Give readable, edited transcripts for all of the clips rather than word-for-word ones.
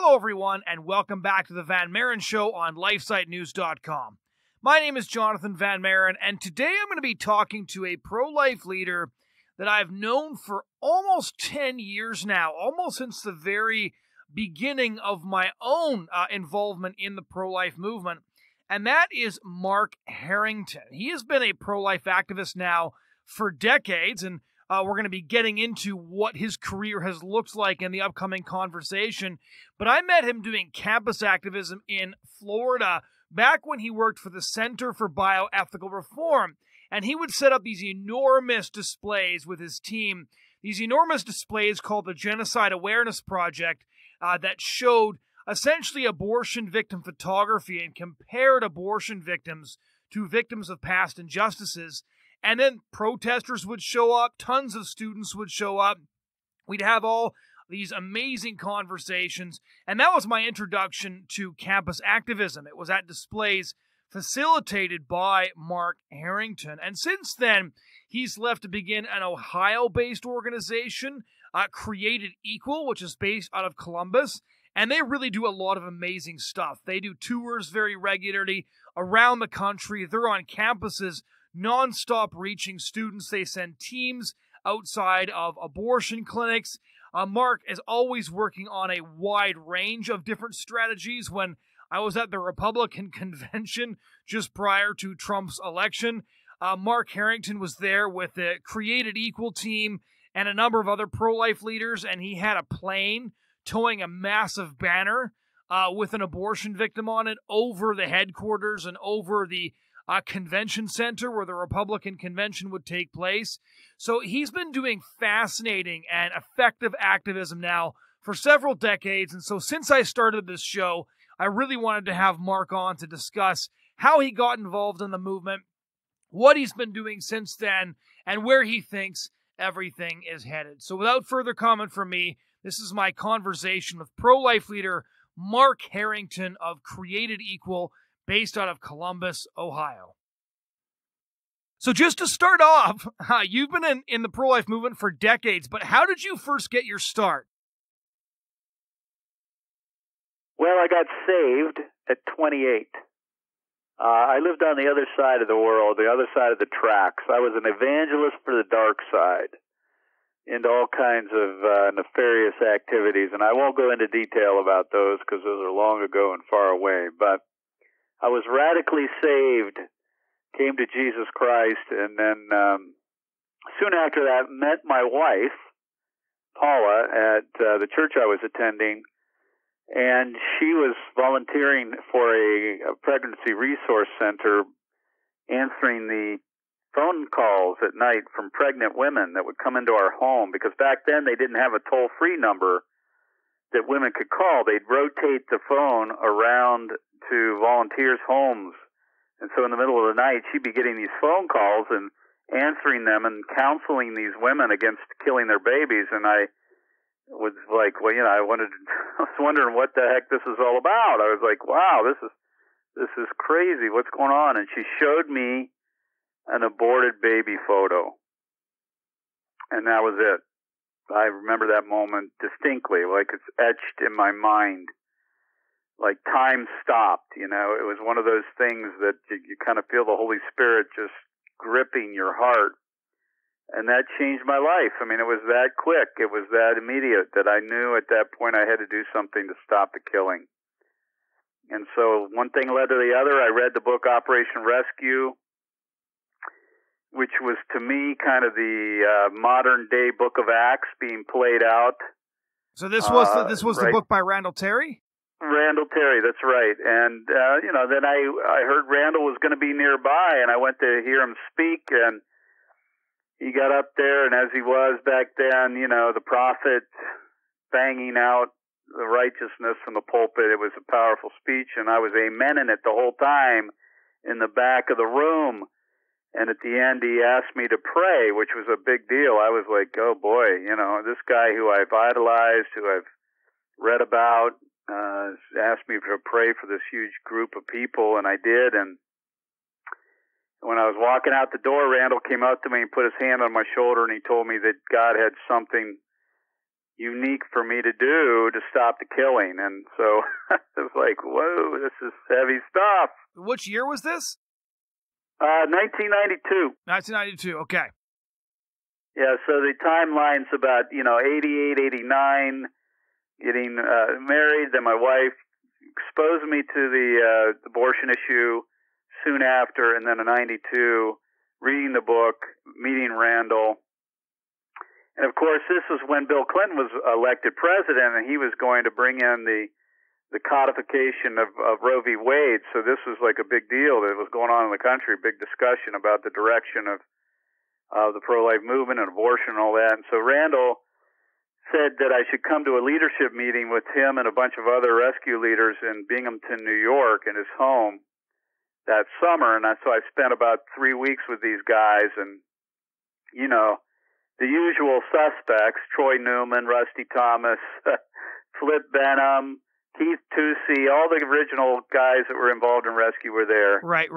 Hello, everyone, and welcome back to the Maren Show on LifeSiteNews.com. My name is Jonathan Van Maren, and today I'm going to be talking to a pro-life leader that I've known for almost 10 years now, almost since the very beginning of my own involvement in the pro-life movement, and that is Mark Harrington. He has been a pro-life activist now for decades, and we're going to be getting into what his career has looked like in the upcoming conversation. But I met him doing campus activism in Florida back when he worked for the Center for Bioethical Reform. And he would set up these enormous displays with his team, these enormous displays called the Genocide Awareness Project that showed essentially abortion victim photography and compared abortion victims to victims of past injustices. And then protesters would show up, tons of students would show up. We'd have all these amazing conversations. And that was my introduction to campus activism. It was at displays facilitated by Mark Harrington. And since then, he's left to begin an Ohio-based organization, Created Equal, which is based out of Columbus. And they really do a lot of amazing stuff. They do tours very regularly around the country. They're on campuses non-stop reaching students. They send teams outside of abortion clinics. Mark is always working on a wide range of different strategies. When I was at the Republican convention just prior to Trump's election, Mark Harrington was there with the Created Equal team and a number of other pro-life leaders, and he had a plane towing a massive banner with an abortion victim on it over the headquarters and over the convention center where the Republican convention would take place. So he's been doing fascinating and effective activism now for several decades. And so since I started this show, I really wanted to have Mark on to discuss how he got involved in the movement, what he's been doing since then, and where he thinks everything is headed. So without further comment from me, this is my conversation with pro-life leader Mark Harrington of Created Equal, based out of Columbus, Ohio. So just to start off, you've been in the pro-life movement for decades, but how did you first get your start? Well, I got saved at 28. I lived on the other side of the world, the other side of the tracks. I was an evangelist for the dark side, into all kinds of nefarious activities, and I won't go into detail about those because those are long ago and far away, but I was radically saved, came to Jesus Christ, and then soon after that met my wife, Paula, at the church I was attending, and she was volunteering for a pregnancy resource center, answering the phone calls at night from pregnant women that would come into our home, because back then they didn't have a toll-free number that women could call. They'd rotate the phone around to volunteers' homes. And so in the middle of the night, she'd be getting these phone calls and answering them and counseling these women against killing their babies. And I was like, well, I was wondering what the heck this is all about. I was like, wow, this is crazy. What's going on? And she showed me an aborted baby photo. And that was it. I remember that moment distinctly, like it's etched in my mind. Like time stopped, It was one of those things that you kind of feel the Holy Spirit just gripping your heart. And that changed my life. I mean, it was that quick. It was that immediate that I knew at that point I had to do something to stop the killing. And so one thing led to the other. I read the book Operation Rescue, which was to me kind of the modern day book of Acts being played out. So this was the book by Randall Terry? Randall Terry, that's right. And, then I heard Randall was going to be nearby, and I went to hear him speak, and he got up there, and as he was back then, the prophet banging out the righteousness from the pulpit, it was a powerful speech, and I was amening it the whole time in the back of the room. And at the end, he asked me to pray, which was a big deal. I was like, oh boy, this guy who I've idolized, who I've read about, asked me to pray for this huge group of people, and I did. And when I was walking out the door, Randall came up to me and put his hand on my shoulder, and he told me that God had something unique for me to do to stop the killing. And so it was like, whoa, this is heavy stuff. Which year was this? 1992. 1992, okay. Yeah, so the timeline's about, 88, 89, getting married. Then my wife exposed me to the abortion issue soon after, and then in 92, reading the book, meeting Randall. And of course, this was when Bill Clinton was elected president, and he was going to bring in the codification of Roe v. Wade. So this was like a big deal that was going on in the country, a big discussion about the direction of the pro-life movement and abortion and all that. And so Randall said that I should come to a leadership meeting with him and a bunch of other rescue leaders in Binghamton, New York, in his home that summer. And so I spent about 3 weeks with these guys, and, the usual suspects, Troy Newman, Rusty Thomas, Flip Benham, Keith Toucey, all the original guys that were involved in rescue were there. Right.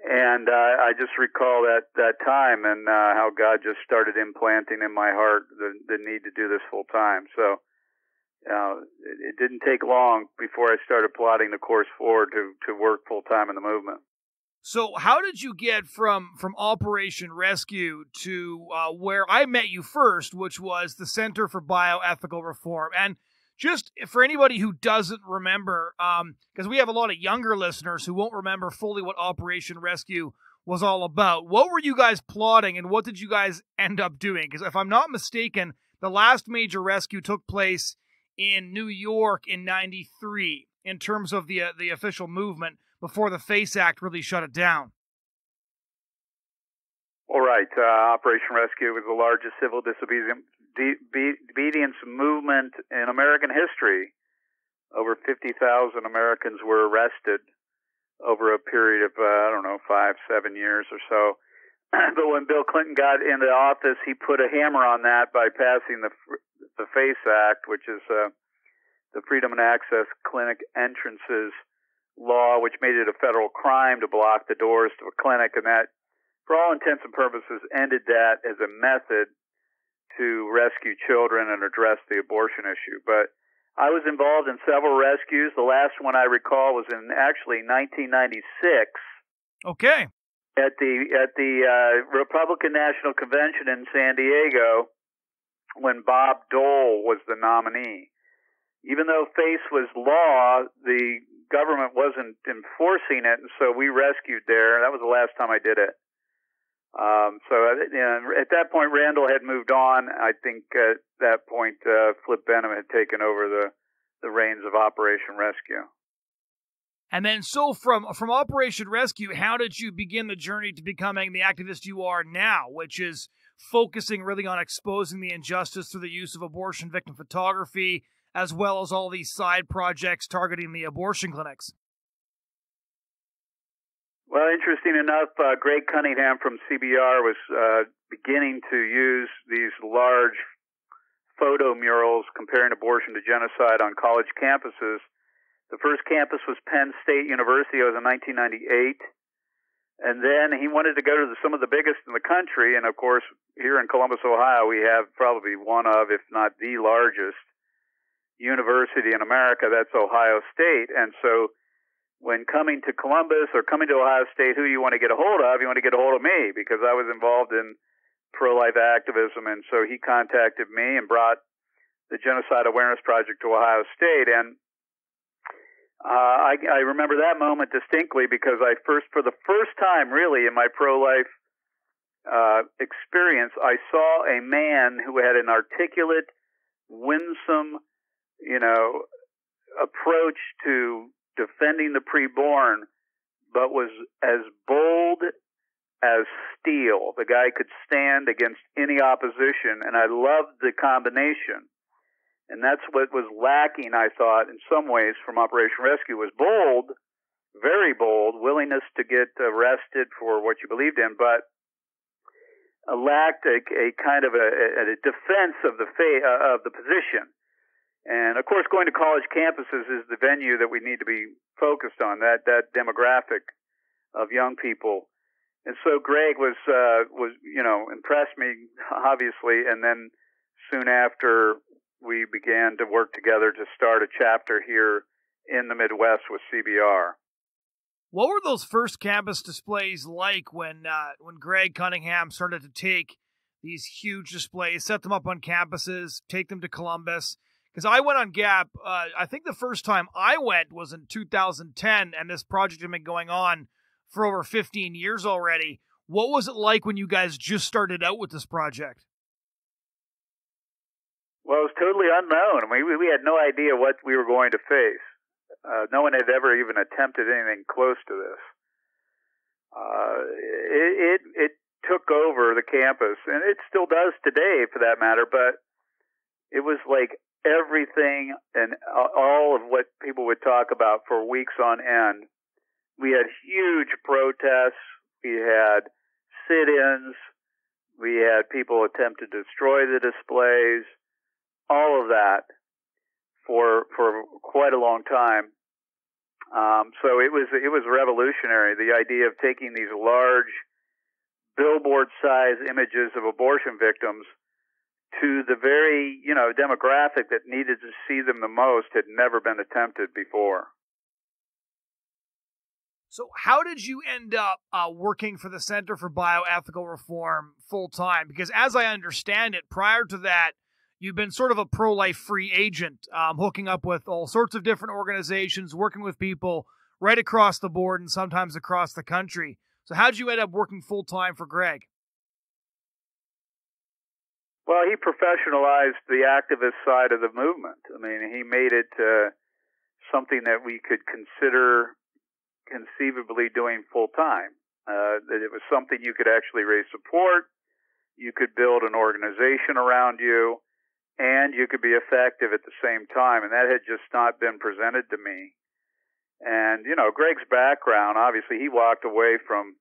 And I just recall that time and how God just started implanting in my heart the need to do this full time. So it didn't take long before I started plotting the course forward to work full time in the movement. So how did you get from Operation Rescue to where I met you first, which was the Center for Bioethical Reform? And just for anybody who doesn't remember, because we have a lot of younger listeners who won't remember fully what Operation Rescue was all about, what were you guys plotting and what did you guys end up doing? Because if I'm not mistaken, the last major rescue took place in New York in 93 in terms of the official movement, before the FACE Act really shut it down. All right. Operation Rescue was the largest civil disobedience movement in American history. Over 50,000 Americans were arrested over a period of, 5-7 years or so. But when Bill Clinton got into office, he put a hammer on that by passing the FACE Act, which is the Freedom and Access Clinic Entrances law, which made it a federal crime to block the doors to a clinic, and that, for all intents and purposes, ended that as a method to rescue children and address the abortion issue. But I was involved in several rescues. The last one I recall was in actually 1996. Okay. At the Republican National Convention in San Diego, when Bob Dole was the nominee. Even though FACE was law, the government wasn't enforcing it, and so we rescued there. That was the last time I did it. At that point, Randall had moved on. I think at that point, Flip Benham had taken over the reins of Operation Rescue. And then, so from Operation Rescue, how did you begin the journey to becoming the activist you are now, which is focusing really on exposing the injustice through the use of abortion victim photography, as well as all these side projects targeting the abortion clinics? Well, interesting enough, Greg Cunningham from CBR was beginning to use these large photo murals comparing abortion to genocide on college campuses. The first campus was Penn State University. It was in 1998. And then he wanted to go to some of the biggest in the country. And, of course, here in Columbus, Ohio, we have probably one of, if not the largest, university in America. That's Ohio State. And so when coming to Columbus or coming to Ohio State, who you want to get a hold of? You want to get a hold of me, because I was involved in pro-life activism. And so he contacted me and brought the Genocide Awareness Project to Ohio State. And I remember that moment distinctly, because for the first time really in my pro-life experience, I saw a man who had an articulate, winsome, approach to defending the preborn, but was as bold as steel. The guy could stand against any opposition, and I loved the combination. And that's what was lacking, I thought, in some ways from Operation Rescue, was bold, very bold, willingness to get arrested for what you believed in, but lacked a kind of a defense of the position. And, of course, going to college campuses is the venue that we need to be focused on, that demographic of young people. And so Greg was impressed me, obviously, and then soon after we began to work together to start a chapter here in the Midwest with CBR. What were those first campus displays like when Greg Cunningham started to take these huge displays, set them up on campuses, take them to Columbus? Because I went on Gap, I think the first time I went was in 2010, and this project had been going on for over 15 years already. What was it like when you guys just started out with this project? Well, it was totally unknown. I mean, we had no idea what we were going to face. No one had ever even attempted anything close to this. It took over the campus, and it still does today, for that matter. But it was like everything and all of what people would talk about for weeks on end. We had huge protests. We had sit-ins. We had people attempt to destroy the displays. All of that for quite a long time. So it was revolutionary. The idea of taking these large billboard-size images of abortion victims to the very, demographic that needed to see them the most had never been attempted before. So how did you end up working for the Center for Bioethical Reform full-time? Because as I understand it, prior to that, you've been sort of a pro-life free agent, hooking up with all sorts of different organizations, working with people right across the board and sometimes across the country. So how did you end up working full-time for Greg? Well, he professionalized the activist side of the movement. I mean, he made it something that we could conceivably doing full-time. That it was something you could actually raise support, you could build an organization around you, and you could be effective at the same time. And that had just not been presented to me. And, Greg's background, obviously, he walked away from,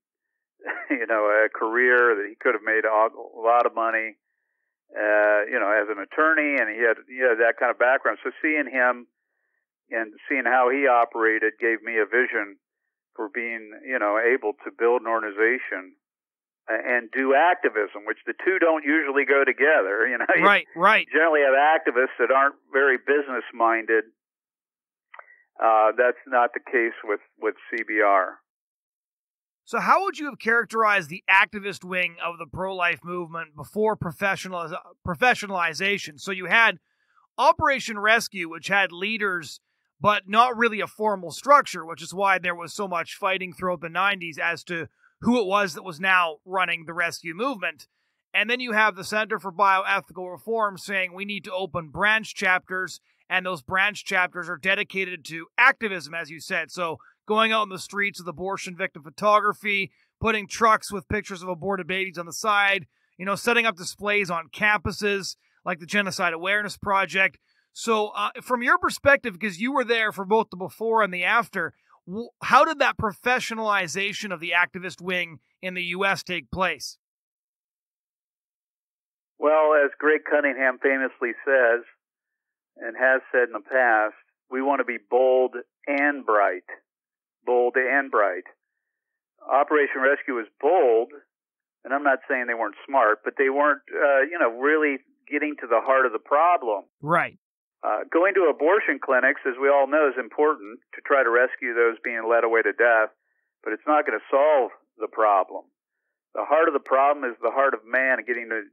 a career that he could have made a lot of money, as an attorney, and he had that kind of background. So seeing him and seeing how he operated gave me a vision for being, able to build an organization and do activism, which the two don't usually go together. Right. You generally have activists that aren't very business-minded. That's not the case with CBR. So how would you have characterized the activist wing of the pro-life movement before professionalization? So you had Operation Rescue, which had leaders, but not really a formal structure, which is why there was so much fighting throughout the 90s as to who it was that was now running the rescue movement. And then you have the Center for Bioethical Reform saying we need to open branch chapters, and those branch chapters are dedicated to activism, as you said. So going out in the streets with abortion victim photography, putting trucks with pictures of aborted babies on the side, setting up displays on campuses like the Genocide Awareness Project. So from your perspective, because you were there for both the before and the after, how did that professionalization of the activist wing in the U.S. take place? Well, as Greg Cunningham famously says, and has said in the past, we want to be bold and bright. Bold and bright. Operation Rescue was bold, and I'm not saying they weren't smart, but they weren't, really getting to the heart of the problem. Right. Going to abortion clinics, as we all know, is important to try to rescue those being led away to death, but it's not going to solve the problem. The heart of the problem is the heart of man, getting the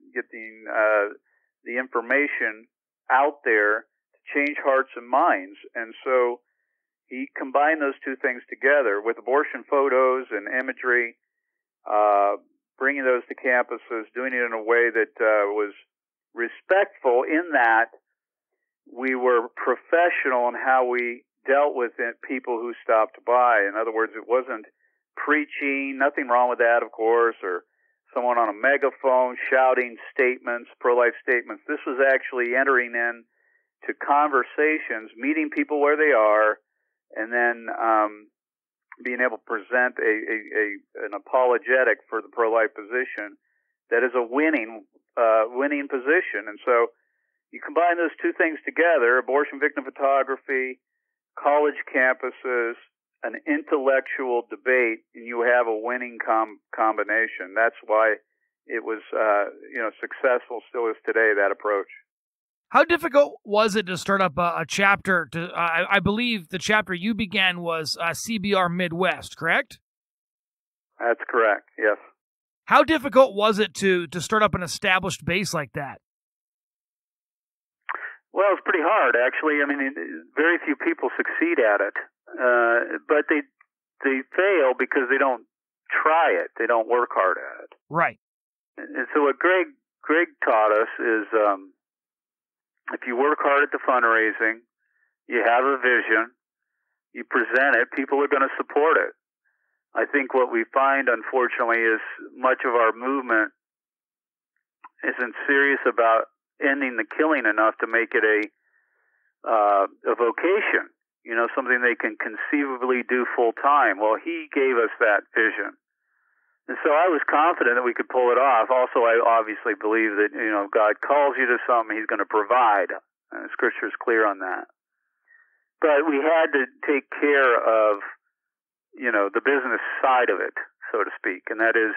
information out there to change hearts and minds. And so he combined those two things together with abortion photos and imagery, bringing those to campuses, doing it in a way that was respectful in that we were professional in how we dealt with people who stopped by. In other words, it wasn't preaching, nothing wrong with that, of course, or someone on a megaphone shouting statements, pro-life statements. This was actually entering in to conversations, meeting people where they are, and then being able to present an apologetic for the pro-life position that is a winning position. And so you combine those two things together, abortion victim photography, college campuses, an intellectual debate, and you have a winning combination. That's why it was, successful, still is today, that approach. How difficult was it to start up a chapter? I believe the chapter you began was CBR Midwest, correct? That's correct, yes. How difficult was it to start up an established base like that? Well, it's pretty hard, actually. I mean, very few people succeed at it, but they fail because they don't try it. They don't work hard at it. Right. And so what Greg taught us is if you work hard at the fundraising, you have a vision, you present it, people are going to support it. I think what we find, unfortunately, is much of our movement isn't serious about ending the killing enough to make it a vocation, something they can conceivably do full time. Well, he gave us that vision. And so I was confident that we could pull it off. Also, I obviously believe that, God calls you to something, he's going to provide. And Scripture is clear on that. But we had to take care of, the business side of it, so to speak. And that is,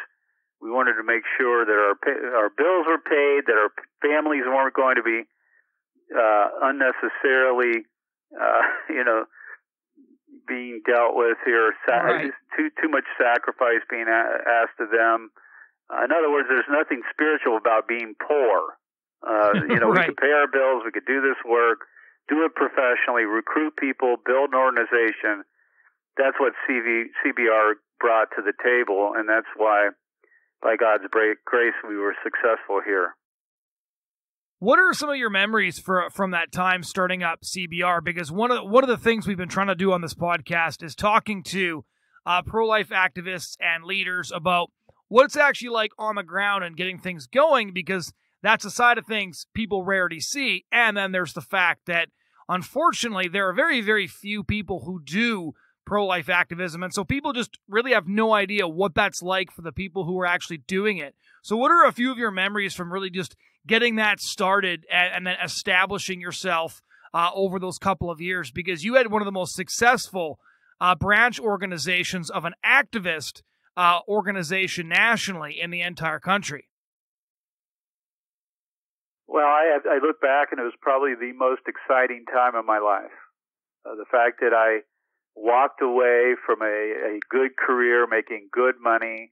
we wanted to make sure that our bills were paid, that our families weren't going to be unnecessarily, being dealt with here. Right. Too much sacrifice being asked of them. In other words, there's nothing spiritual about being poor. Right. We could pay our bills, we could do this work, do it professionally, recruit people, build an organization. That's what CBR brought to the table, and that's why, by God's grace, we were successful here. What are some of your memories from that time starting up CBR? Because one of the things we've been trying to do on this podcast is talking to pro-life activists and leaders about what it's actually like on the ground and getting things going, because that's a side of things people rarely see. And then there's the fact that, unfortunately, there are very, very few people who do pro-life activism. And so people just really have no idea what that's like for the people who are actually doing it. So what are a few of your memories from really just getting that started and then establishing yourself over those couple of years? Because you had one of the most successful branch organizations of an activist organization nationally in the entire country. Well, I look back, and it was probably the most exciting time of my life. The fact that I walked away from a good career, making good money,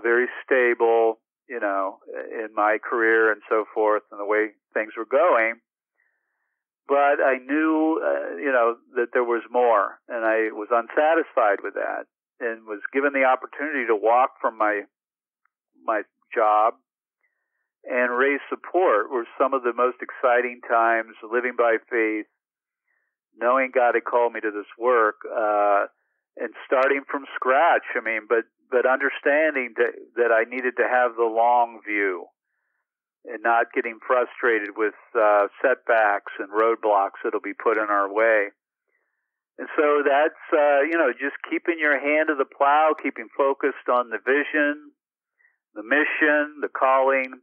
very stable, in my career and so forth, and the way things were going. But I knew, that there was more, and I was unsatisfied with that, and was given the opportunity to walk from my job and raise support. Were some of the most exciting times, living by faith, knowing God had called me to this work, and starting from scratch. I mean, but understanding that I needed to have the long view and not getting frustrated with setbacks and roadblocks that'll be put in our way. And so that's, just keeping your hand to the plow, keeping focused on the vision, the mission, the calling,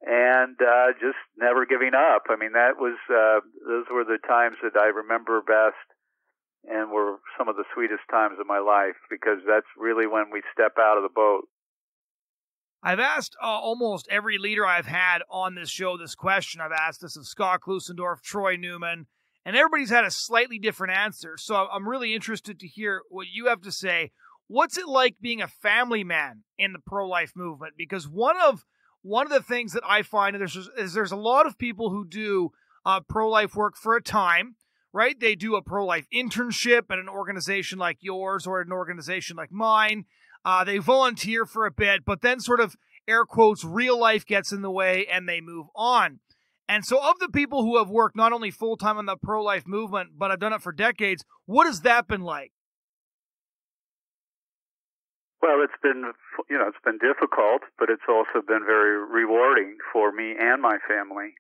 and just never giving up. I mean, that was those were the times that I remember best, and were some of the sweetest times of my life, because that's really when we step out of the boat. I've asked almost every leader I've had on this show this question. I've asked this of Scott Klusendorf, Troy Newman, and everybody's had a slightly different answer. So I'm really interested to hear what you have to say. What's it like being a family man in the pro-life movement? Because one of the things that I find is there's a lot of people who do pro-life work for a time, right? They do a pro-life internship at an organization like yours or an organization like mine. They volunteer for a bit, but then sort of, air quotes, real life gets in the way and they move on. And so of the people who have worked not only full-time on the pro-life movement, but have done it for decades, what has that been like? Well, it's been difficult, but it's also been very rewarding for me and my family.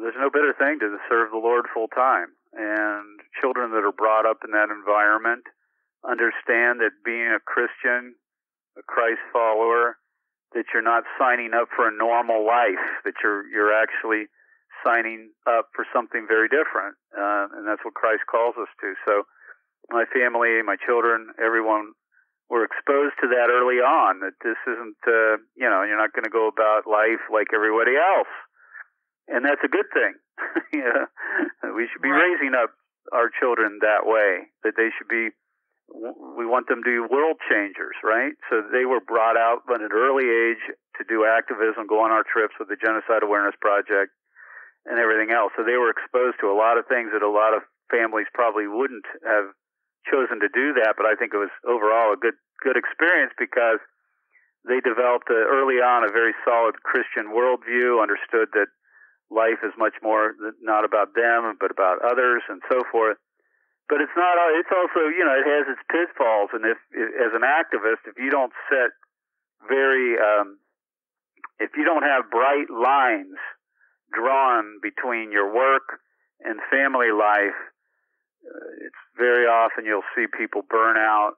There's no better thing to serve the Lord full time. And children that are brought up in that environment understand that being a Christian, a Christ follower, that you're not signing up for a normal life, that you're actually signing up for something very different. And that's what Christ calls us to. So my family, my children, everyone were exposed to that early on, that this isn't, you're not going to go about life like everybody else. and that's a good thing. Yeah. We should be Right. raising up our children that way, that they should be, we want them to be world changers, right? So they were brought out at an early age to do activism, go on our trips with the Genocide Awareness Project and everything else. So they were exposed to a lot of things that a lot of families probably wouldn't have chosen to do that, but I think it was overall a good experience because they developed early on a very solid Christian worldview, understood that life is much more not about them, but about others and so forth. But it's not, it's also, you know, it has its pitfalls. And if as an activist, if you don't set if you don't have bright lines drawn between your work and family life, it's very often you'll see people burn out.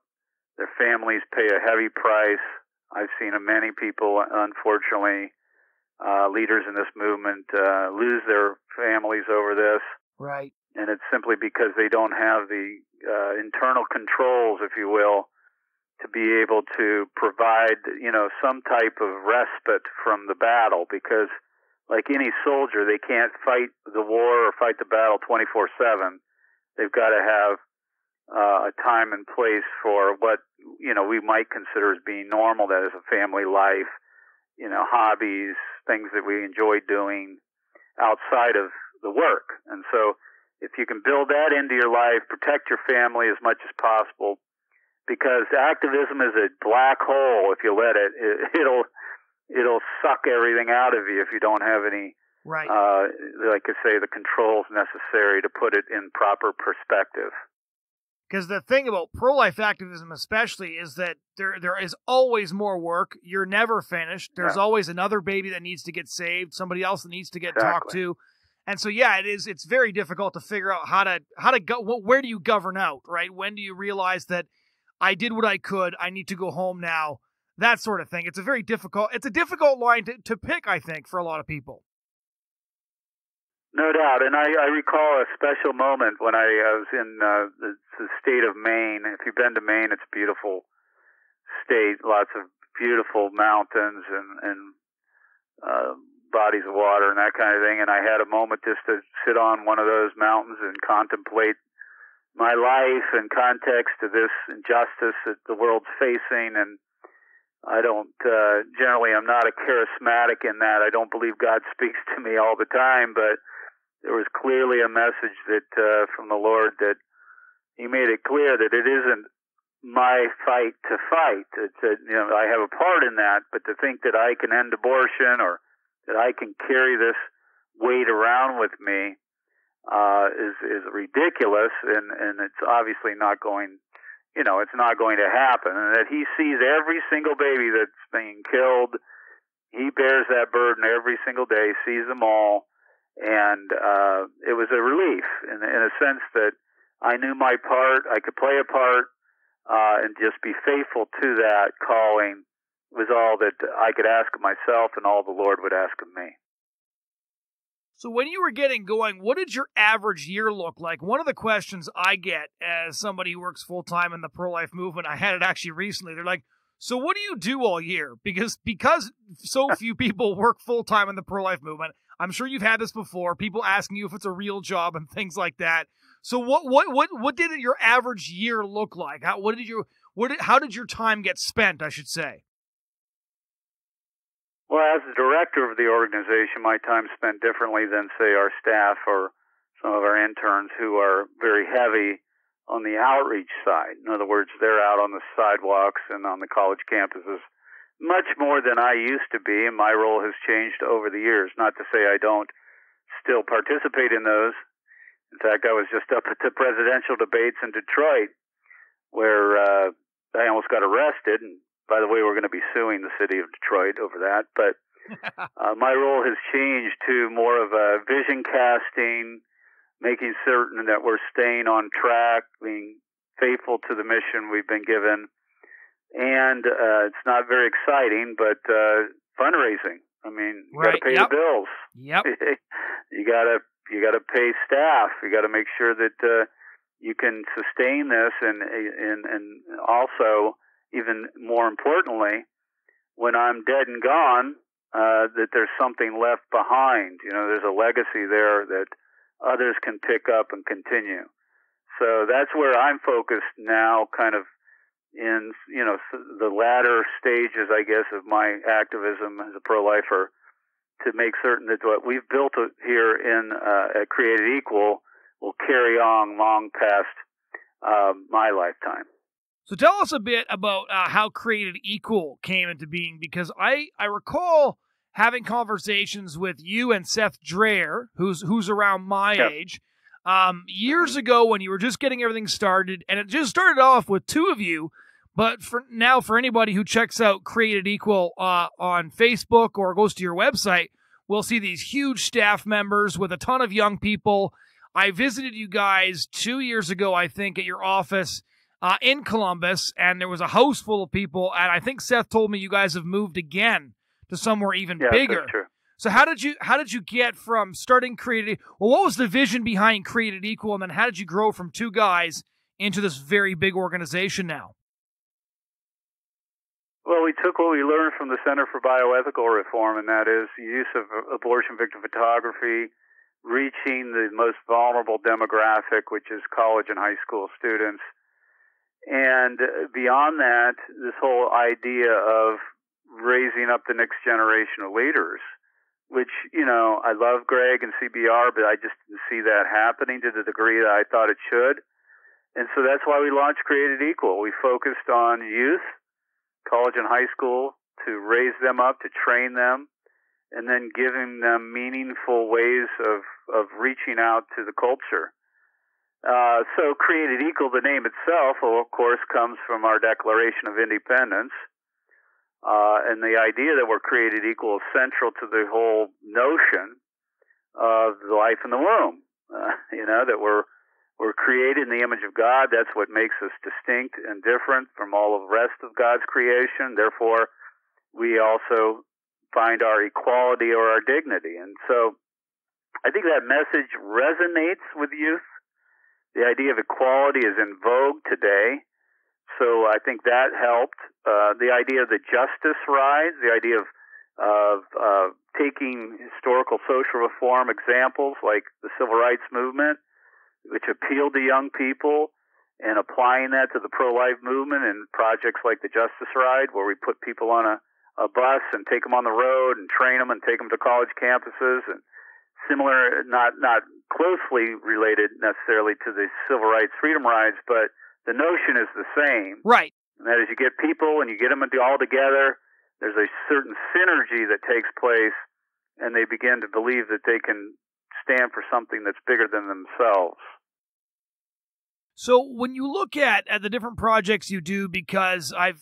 Their families pay a heavy price. I've seen many people, unfortunately, leaders in this movement, lose their families over this. Right. And it's simply because they don't have the internal controls, if you will, to be able to provide, you know, some type of respite from the battle. Because, like any soldier, they can't fight the war or fight the battle 24/7. They've got to have a time and place for what, you know, we might consider as being normal. That is a family life, you know, hobbies, things that we enjoy doing outside of the work. And so if you can build that into your life, protect your family as much as possible, because activism is a black hole. If you let it, it'll suck everything out of you if you don't have any, right, like I say, the controls necessary to put it in proper perspective. Because the thing about pro-life activism especially is that there is always more work. You're never finished. There's always another baby that needs to get saved, somebody else that needs to get talked to. And so, yeah, it's very difficult to figure out how to go. Where do you govern out, right? When do you realize that I did what I could, I need to go home now, that sort of thing. It's a difficult line to pick, I think, for a lot of people. No doubt. And I recall a special moment when I was in the state of Maine. If you've been to Maine, it's a beautiful state, lots of beautiful mountains and bodies of water and that kind of thing. And I had a moment just to sit on one of those mountains and contemplate my life in context to this injustice that the world's facing. And I don't, generally, I'm not a charismatic in that. I don't believe God speaks to me all the time, but there was clearly a message that, from the Lord, that He made it clear that it isn't my fight to fight. It's you know, I have a part in that, but to think that I can end abortion or that I can carry this weight around with me, is ridiculous, and it's obviously not going, you know, it's not going to happen. And that He sees every single baby that's being killed. He bears that burden every single day, sees them all. And it was a relief in a sense that I knew my part, I could play a part, and just be faithful to that calling was all that I could ask of myself and all the Lord would ask of me. So when you were getting going, what did your average year look like? One of the questions I get as somebody who works full-time in the pro-life movement, I had it actually recently, they're like, so what do you do all year? Because so few people work full-time in the pro-life movement, I'm sure you've had this before, people asking you if it's a real job and things like that. So what did your average year look like? How did your time get spent, I should say? Well, as the director of the organization, my time spent differently than, say, our staff or some of our interns who are very heavy on the outreach side. In other words, they're out on the sidewalks and on the college campuses much more than I used to be, and my role has changed over the years. Not to say I don't still participate in those. In fact, I was just up at the presidential debates in Detroit where I almost got arrested. And by the way, we're going to be suing the city of Detroit over that. But my role has changed to more of a vision casting, making certain that we're staying on track, being faithful to the mission we've been given. And it's not very exciting, but fundraising. I mean, you got to pay the bills. Yep. You got to pay staff. You got to make sure that you can sustain this, and also, even more importantly, when I'm dead and gone, that there's something left behind. There's a legacy there that others can pick up and continue. So that's where I'm focused now, kind of in, the latter stages, I guess, of my activism as a pro-lifer, to make certain that what we've built here at Created Equal will carry on long past my lifetime. So tell us a bit about how Created Equal came into being, because I recall having conversations with you and Seth Dreher, who's around my age, years ago when you were just getting everything started, and it just started off with two of you. But for anybody who checks out Created Equal on Facebook or goes to your website, we'll see these huge staff members with a ton of young people. I visited you guys 2 years ago, I think, at your office in Columbus, and there was a house full of people. And I think Seth told me you guys have moved again to somewhere even bigger. That's true. So how did you get from starting Created? Well, what was the vision behind Created Equal, and then how did you grow from two guys into this very big organization now? Well, we took what we learned from the Center for Bioethical Reform, and that is the use of abortion victim photography, reaching the most vulnerable demographic, which is college and high school students. And beyond that, this whole idea of raising up the next generation of leaders, which, I love Greg and CBR, but I just didn't see that happening to the degree that I thought it should. And so that's why we launched Created Equal. We focused on youth, college and high school, to raise them up, to train them, and then giving them meaningful ways of reaching out to the culture. So Created Equal, the name itself, of course, comes from our Declaration of Independence. And the idea that we're created equal is central to the whole notion of the life in the womb. That we're created in the image of God. That's what makes us distinct and different from all of the rest of God's creation. Therefore, we also find our equality or our dignity. And so I think that message resonates with youth. The idea of equality is in vogue today. So I think that helped. The idea of the justice rise, the idea of taking historical social reform examples like the Civil Rights Movement, which appealed to young people, and applying that to the pro-life movement and projects like the Justice Ride, where we put people on a bus and take them on the road and train them and take them to college campuses, and similar, not closely related necessarily to the civil rights freedom rides, but the notion is the same. Right. And that is, you get people and you get them all together, there's a certain synergy that takes place, and they begin to believe that they can stand for something that's bigger than themselves. So when you look at the different projects you do, because I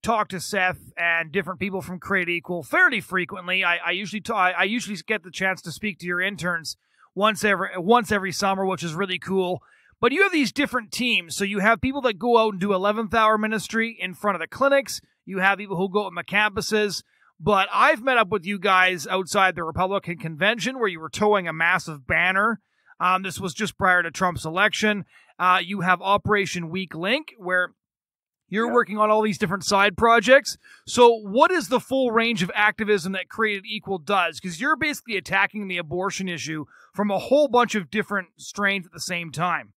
talk to Seth and different people from Created Equal fairly frequently. I usually get the chance to speak to your interns once every summer, which is really cool. But you have these different teams. So you have people that go out and do 11th hour ministry in front of the clinics. You have people who go on the campuses. But I've met up with you guys outside the Republican convention where you were towing a massive banner. This was just prior to Trump's election. You have Operation Weak Link, where you're working on all these different side projects. So what is the full range of activism that Created Equal does? Because you're basically attacking the abortion issue from a whole bunch of different strains at the same time.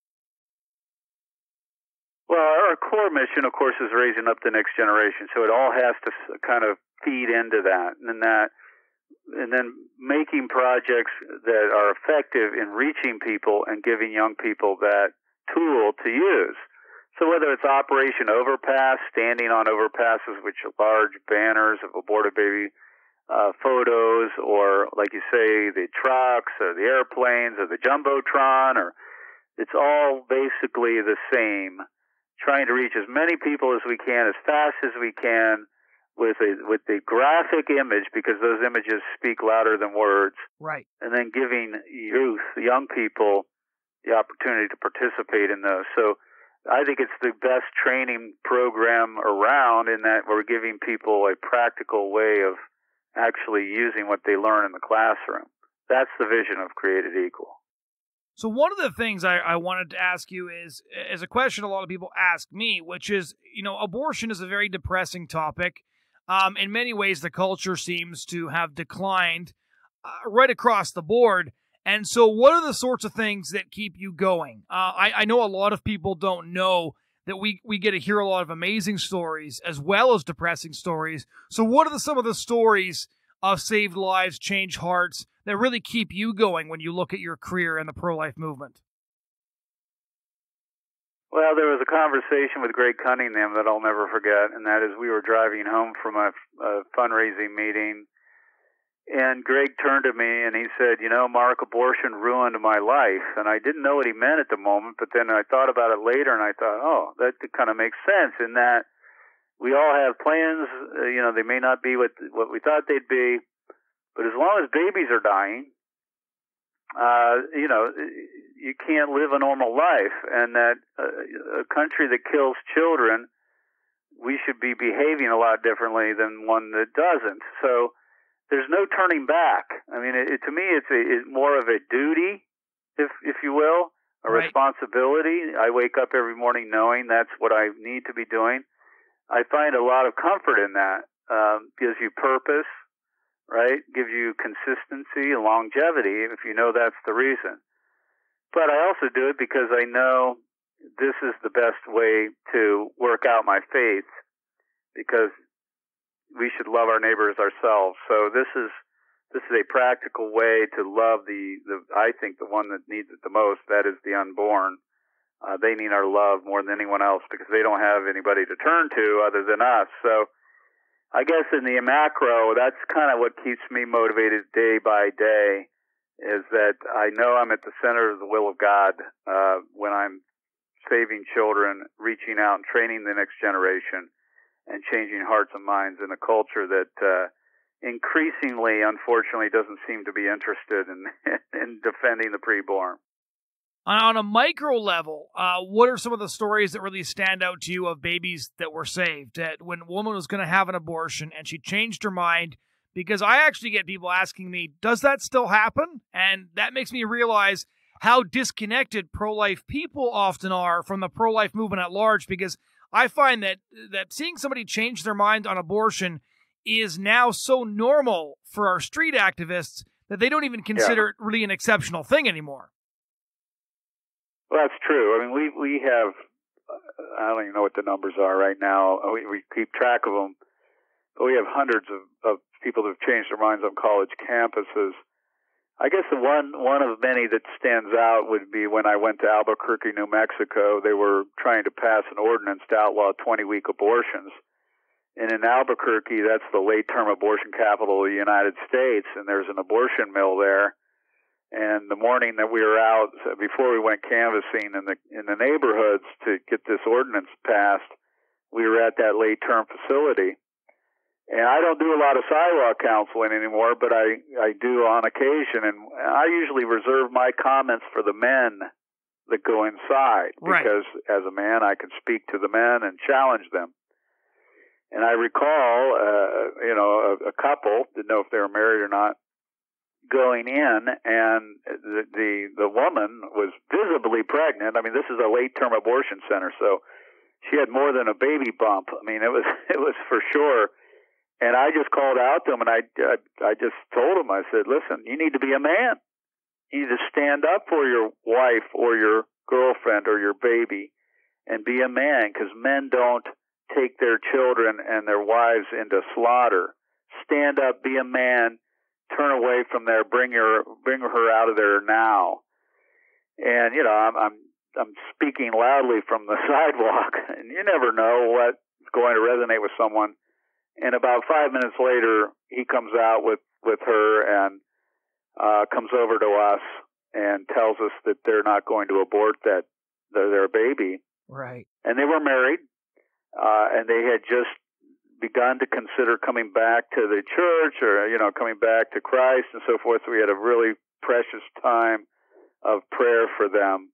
Well, our core mission, of course, is raising up the next generation. So it all has to kind of feed into that, and then making projects that are effective in reaching people and giving young people that tool to use. So whether it's Operation Overpass, standing on overpasses, which are large banners of aborted baby photos, or like you say, the trucks or the airplanes or the Jumbotron, or it's all basically the same. Trying to reach as many people as we can, as fast as we can, with the graphic image, because those images speak louder than words. Right. And then giving youth, young people, the opportunity to participate in those. So I think it's the best training program around, in that we're giving people a practical way of actually using what they learn in the classroom. That's the vision of Created Equal. So one of the things I wanted to ask you is a question a lot of people ask me, which is, abortion is a very depressing topic. in many ways, the culture seems to have declined right across the board. And so what are the sorts of things that keep you going? I know a lot of people don't know that we get to hear a lot of amazing stories as well as depressing stories. So what are some of the stories of saved lives, changed hearts that really keep you going when you look at your career in the pro-life movement? Well, there was a conversation with Greg Cunningham that I'll never forget, and that is we were driving home from a fundraising meeting, and Greg turned to me and he said, "You know, Mark, abortion ruined my life." And I didn't know what he meant at the moment, but then I thought about it later, and I thought, oh, that kind of makes sense in that we all have plans. They may not be what we thought they'd be, but as long as babies are dying, you can't live a normal life, and that a country that kills children, we should be behaving a lot differently than one that doesn't. So there's no turning back. I mean, to me, it's more of a duty, if you will, a right. responsibility. I wake up every morning knowing that's what I need to be doing. I find a lot of comfort in that. Gives you purpose, right? Gives you consistency and longevity if you know that's the reason. But I also do it because I know this is the best way to work out my faith, because we should love our neighbors ourselves. So this is a practical way to love I think the one that needs it the most, that is the unborn. They need our love more than anyone else because they don't have anybody to turn to other than us. So I guess in the macro, that's kind of what keeps me motivated day by day, is that I know I'm at the center of the will of God when I'm saving children, reaching out and training the next generation, and changing hearts and minds in a culture that increasingly, unfortunately, doesn't seem to be interested in defending the preborn. On a micro level, what are some of the stories that really stand out to you of babies that were saved? That when a woman was going to have an abortion and she changed her mind, because I actually get people asking me, does that still happen? And that makes me realize how disconnected pro-life people often are from the pro-life movement at large, because I find that seeing somebody change their mind on abortion is now so normal for our street activists that they don't even consider it really an exceptional thing anymore. Well, that's true. I mean, we have, I don't even know what the numbers are right now. We keep track of them, but we have hundreds of people that have changed their minds on college campuses. I guess the one of many that stands out would be when I went to Albuquerque, New Mexico. They were trying to pass an ordinance to outlaw 20-week abortions. And in Albuquerque, that's the late-term abortion capital of the United States, and there's an abortion mill there. And the morning that we were out, before we went canvassing in the neighborhoods to get this ordinance passed, we were at that late-term facility. And I don't do a lot of sidewalk counseling anymore, but I do on occasion. And I usually reserve my comments for the men that go inside, because as a man, I can speak to the men and challenge them. And I recall, a couple, didn't know if they were married or not, going in, and the woman was visibly pregnant. I mean, this is a late-term abortion center, so she had more than a baby bump. I mean, it was for sure. And I just called out to him, and I just told him, I said, listen, you need to be a man. You need to stand up for your wife or your girlfriend or your baby and be a man, because men don't take their children and their wives into slaughter. Stand up, be a man, turn away from there, bring her out of there now. And, I'm speaking loudly from the sidewalk, and you never know what's going to resonate with someone. And about 5 minutes later, he comes out with her and comes over to us and tells us that they're not going to abort their baby. Right. And they were married, and they had just begun to consider coming back to the church or, coming back to Christ and so forth. So we had a really precious time of prayer for them.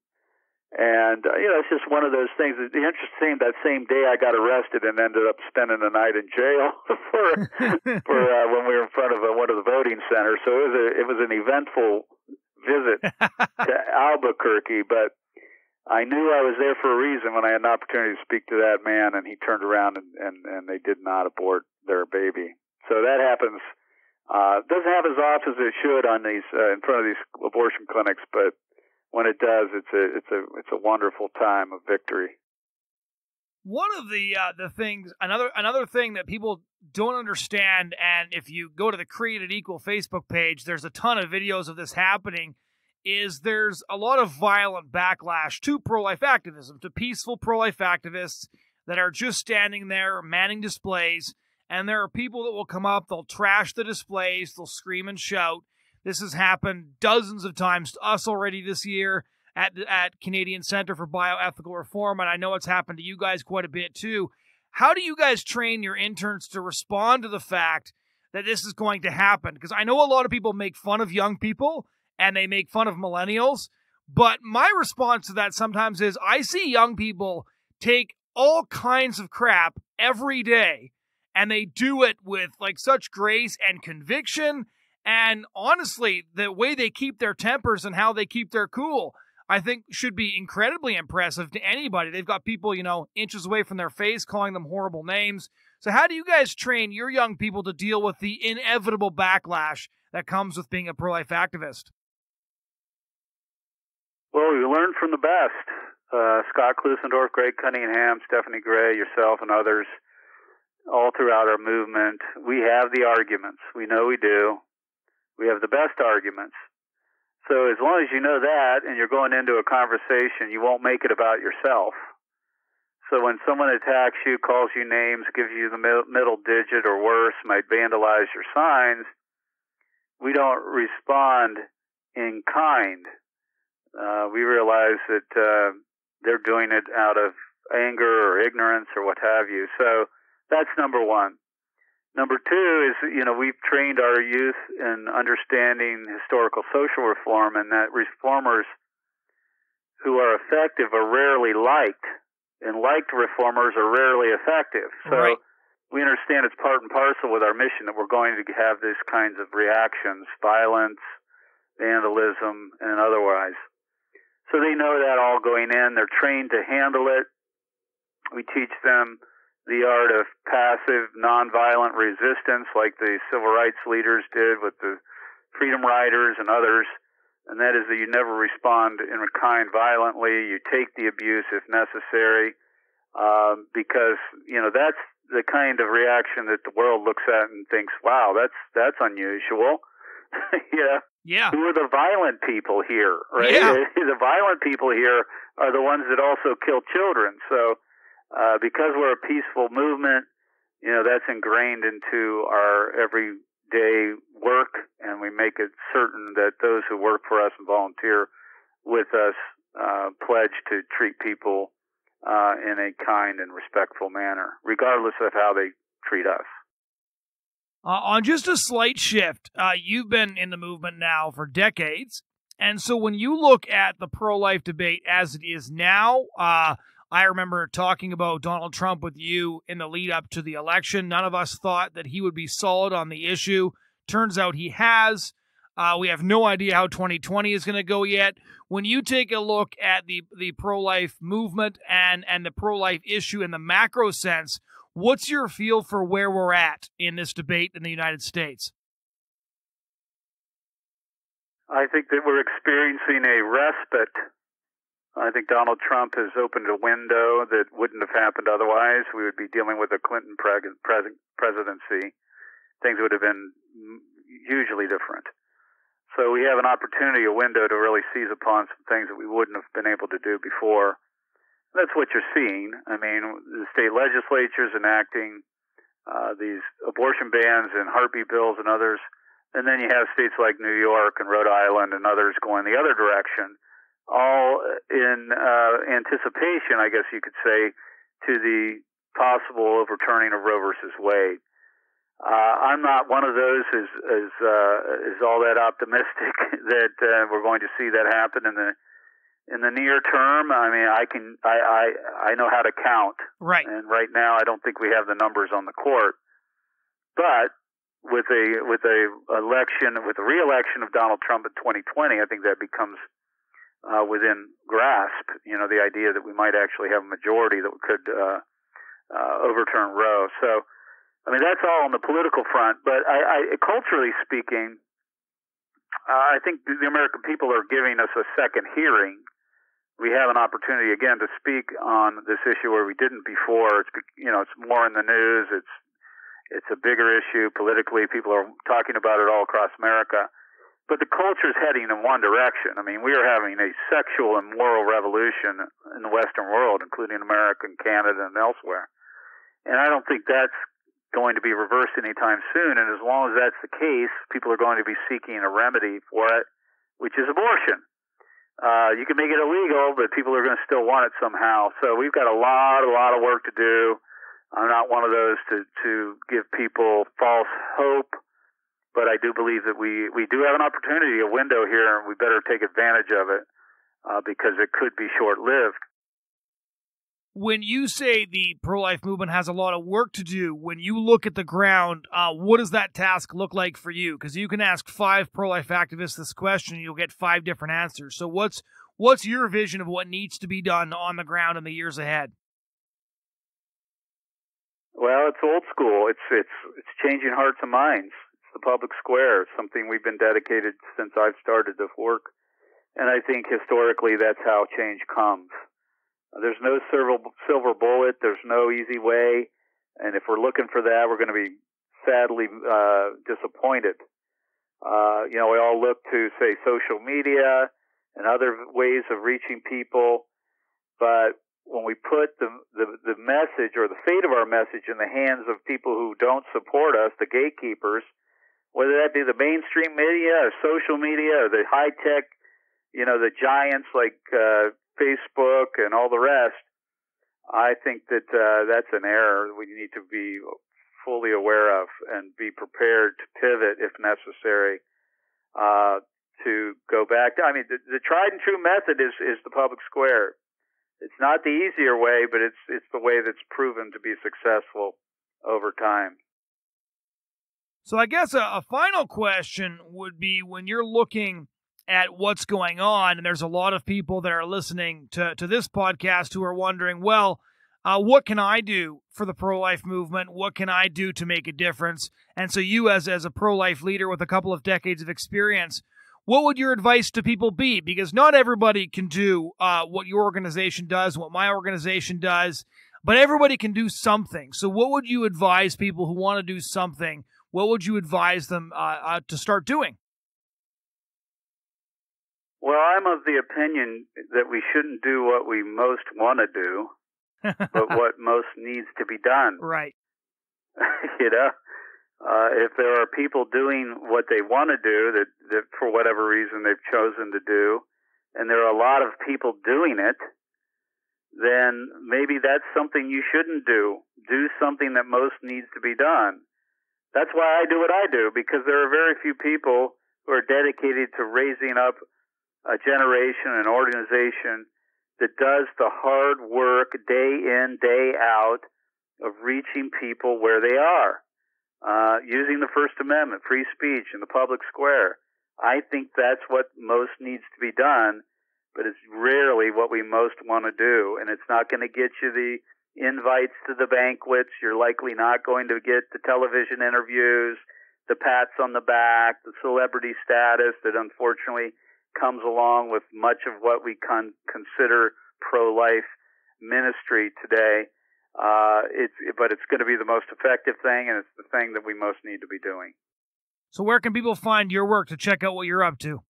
And, it's just one of those things. The interesting, that same day I got arrested and ended up spending the night in jail for when we were in front of one of the voting centers. So it was an eventful visit to Albuquerque. But I knew I was there for a reason when I had an opportunity to speak to that man, and he turned around and they did not abort their baby. So that happens. Doesn't happen as often as it should on these in front of these abortion clinics, but when it does, it's a wonderful time of victory. One of the things, another thing that people don't understand, and if you go to the Created Equal Facebook page, there's a ton of videos of this happening, is there's a lot of violent backlash to pro-life activism, to peaceful pro-life activists that are just standing there manning displays, and there are people that will come up, they'll trash the displays, they'll scream and shout. This has happened dozens of times to us already this year at Canadian Centre for Bioethical Reform, and I know it's happened to you guys quite a bit too. How do you guys train your interns to respond to the fact that this is going to happen? Because I know a lot of people make fun of young people, and they make fun of millennials, but my response to that sometimes is I see young people take all kinds of crap every day, and they do it with like such grace and conviction, and honestly, the way they keep their tempers and how they keep their cool, I think should be incredibly impressive to anybody. They've got people, inches away from their face calling them horrible names. So how do you guys train your young people to deal with the inevitable backlash that comes with being a pro-life activist? Well, we learned from the best. Scott Klusendorf, Greg Cunningham, Stephanie Gray, yourself, and others, all throughout our movement. We have the arguments. We know we do. We have the best arguments. So as long as you know that and you're going into a conversation, you won't make it about yourself. So when someone attacks you, calls you names, gives you the middle digit or worse, might vandalize your signs, we don't respond in kind. We realize that they're doing it out of anger or ignorance or what have you. So that's number one. Number two is, we've trained our youth in understanding historical social reform, and that reformers who are effective are rarely liked, and liked reformers are rarely effective. So right. We understand it's part and parcel with our mission that we're going to have these kinds of reactions, violence, vandalism, and otherwise. So they know that all going in. They're trained to handle it. We teach them the art of passive, nonviolent resistance like the civil rights leaders did with the freedom riders and others. And that is that you never respond in kind violently. You take the abuse if necessary, because, that's the kind of reaction that the world looks at and thinks, wow, that's unusual. Yeah. Who are the violent people here, right? Yeah. The violent people here are the ones that also kill children. So because we're a peaceful movement, that's ingrained into our everyday work, and we make it certain that those who work for us and volunteer with us pledge to treat people in a kind and respectful manner, regardless of how they treat us. On just a slight shift, you've been in the movement now for decades, and so when you look at the pro-life debate as it is now, I remember talking about Donald Trump with you in the lead up to the election. None of us thought that he would be solid on the issue. Turns out he has. We have no idea how 2020 is going to go yet. When you take a look at the pro-life movement and the pro-life issue in the macro sense, what's your feel for where we're at in this debate in the United States? I think that we're experiencing a respite. I think Donald Trump has opened a window that wouldn't have happened otherwise. We would be dealing with a Clinton presidency. Things would have been hugely different. So we have an opportunity, a window to really seize upon some things that we wouldn't have been able to do before. That's what you're seeing. I mean, the state legislatures enacting these abortion bans and heartbeat bills and others. And then you have states like New York and Rhode Island and others going the other direction, all in anticipation, I guess you could say, to the possible overturning of Roe versus Wade. I'm not one of those is all that optimistic that we're going to see that happen in the near term. I mean, I know how to count, right? And right now, I don't think we have the numbers on the court. But with the re-election of Donald Trump in 2020, I think that becomes within grasp. The idea that we might actually have a majority that could overturn Roe. So, that's all on the political front. But culturally speaking, I think the American people are giving us a second hearing. We have an opportunity again to speak on this issue where we didn't before. It's more in the news. It's a bigger issue politically. People are talking about it all across America. But the culture is heading in one direction. We are having a sexual and moral revolution in the Western world, including America and Canada and elsewhere. And I don't think that's going to be reversed anytime soon. And as long as that's the case, people are going to be seeking a remedy for it, which is abortion. You can make it illegal, but people are going to still want it somehow. So we've got a lot of work to do. I'm not one of those to give people false hope. But I do believe that we do have an opportunity, a window here, and we better take advantage of it because it could be short-lived. When you say the pro-life movement has a lot of work to do, when you look at the ground, what does that task look like for you? Because you can ask 5 pro-life activists this question, and you'll get 5 different answers. So what's your vision of what needs to be done on the ground in the years ahead? Well, it's old school. It's changing hearts and minds. The public square. It's something we've been dedicated since I've started this work. And I think historically that's how change comes. There's no silver bullet. There's no easy way. And if we're looking for that, we're going to be sadly disappointed. We all look to, say, social media and other ways of reaching people. But when we put the message or the fate of our message in the hands of people who don't support us, the gatekeepers, whether that be the mainstream media or social media or the high-tech, the giants like Facebook and all the rest, I think that that's an error we need to be fully aware of and be prepared to pivot if necessary to go back. The tried and true method is the public square. It's not the easier way, but it's the way that's proven to be successful over time. So I guess a final question would be, when you're looking at what's going on, and there's a lot of people that are listening to this podcast who are wondering, well, what can I do for the pro-life movement? What can I do to make a difference? And so you, as a pro-life leader with a couple of decades of experience, what would your advice to people be? Because not everybody can do what your organization does, what my organization does, but everybody can do something. So what would you advise people who want to do something? What would you advise them to start doing? Well, I'm of the opinion that we shouldn't do what we most want to do, but what most needs to be done. Right. If there are people doing what they want to do that for whatever reason they've chosen to do, and there are a lot of people doing it, then maybe that's something you shouldn't do. Do something that most needs to be done. That's why I do what I do, because there are very few people who are dedicated to raising up a generation, an organization that does the hard work day in, day out of reaching people where they are, using the First Amendment, free speech in the public square. I think that's what most needs to be done, but it's rarely what we most want to do, and it's not going to get you the invites to the banquets. You're likely not going to get the television interviews, the pats on the back, the celebrity status that unfortunately comes along with much of what we consider pro-life ministry today. But it's going to be the most effective thing, and it's the thing that we most need to be doing. So where can people find your work to check out what you're up to?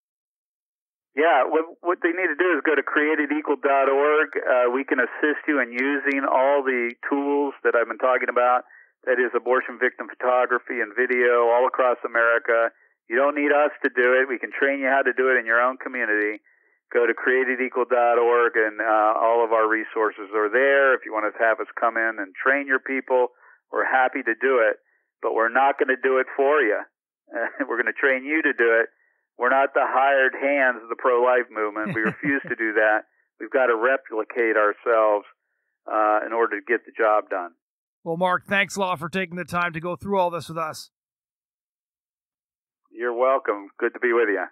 Yeah, what they need to do is go to createdequal.org. We can assist you in using all the tools that I've been talking about. That is abortion victim photography and video all across America. You don't need us to do it. We can train you how to do it in your own community. Go to createdequal.org, and all of our resources are there. If you want to have us come in and train your people, we're happy to do it. But we're not going to do it for you. We're going to train you to do it. We're not the hired hands of the pro-life movement. We refuse to do that. We've got to replicate ourselves in order to get the job done. Well, Mark, thanks a lot for taking the time to go through all this with us. You're welcome. Good to be with you.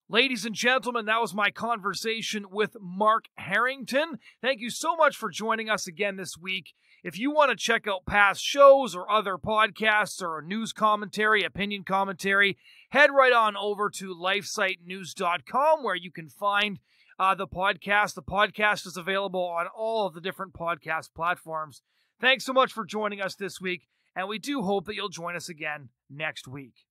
Ladies and gentlemen, that was my conversation with Mark Harrington. Thank you so much for joining us again this week. If you want to check out past shows or other podcasts or news commentary, opinion commentary, head right on over to lifesitenews.com where you can find the podcast. The podcast is available on all of the different podcast platforms. Thanks so much for joining us this week, and we do hope that you'll join us again next week.